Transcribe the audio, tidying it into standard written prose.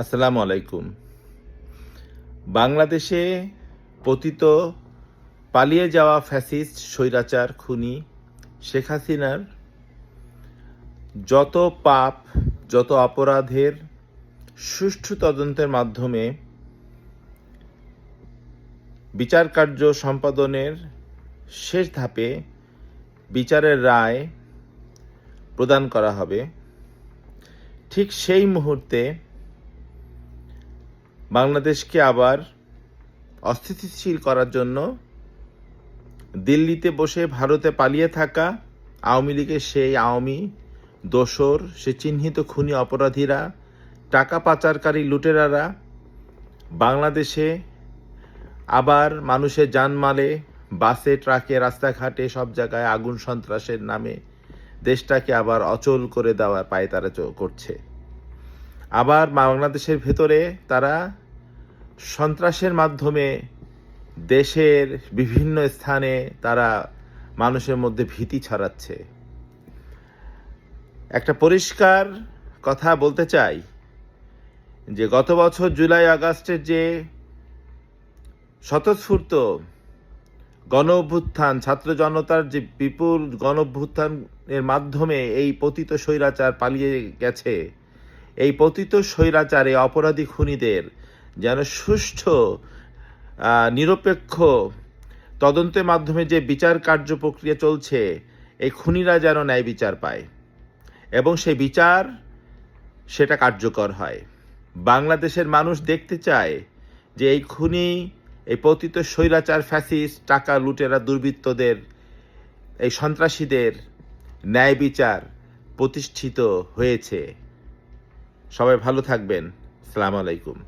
আসসালামু আলাইকুম। বাংলাদেশে পতিত পালিয়ে যাওয়া ফ্যাসিস্ট স্বৈরাচার খুনি শেখ হাসিনার যত পাপ, যত অপরাধের সুষ্ঠু তদন্তের মাধ্যমে বিচার কার্য সম্পাদনের শেষ ধাপে বিচারের রায় প্রদান করা হবে। ঠিক সেই মুহূর্তে বাংলাদেশকে আবার অস্থিতিশীল করার জন্য দিল্লিতে বসে ভারতে পালিয়ে থাকা আওয়ামী লীগের সেই আওয়ামী দোসর, সে চিহ্নিত খুনি অপরাধীরা, টাকা পাচারকারী লুটেরারা বাংলাদেশে আবার মানুষের জানমালে, বাসে, ট্রাকে, রাস্তাঘাটে সব জায়গায় আগুন সন্ত্রাসের নামে দেশটাকে আবার অচল করে দেওয়ার পায়তারা করছে। আবার বাংলাদেশের ভেতরে তারা সন্ত্রাসের মাধ্যমে দেশের বিভিন্ন স্থানে তারা মানুষের মধ্যে ভীতি ছড়াচ্ছে। একটা পরিষ্কার কথা বলতে চাই যে গত বছর জুলাই আগস্টের যে স্বতঃস্ফূর্ত গণ অভ্যুত্থান, ছাত্র জনতার যে বিপুল গণ অভ্যুত্থানের মাধ্যমে এই পতিত স্বৈরাচার পালিয়ে গেছে, এই পতিত স্বৈরাচার, এই অপরাধী খুনিদের যেন সুষ্ঠু নিরপেক্ষ তদন্তের মাধ্যমে যে বিচার কার্য প্রক্রিয়া চলছে, এই খুনিরা যেন ন্যায় বিচার পায় এবং সেই বিচার সেটা কার্যকর হয়। বাংলাদেশের মানুষ দেখতে চায় যে এই খুনি, এই পতিত স্বৈরাচার, ফ্যাসিস্ট, টাকা লুটেরা, দুর্বৃত্তদের, এই সন্ত্রাসীদের ন্যায় বিচার প্রতিষ্ঠিত হয়েছে। সবাই ভালো থাকবেন। আসসালামু আলাইকুম।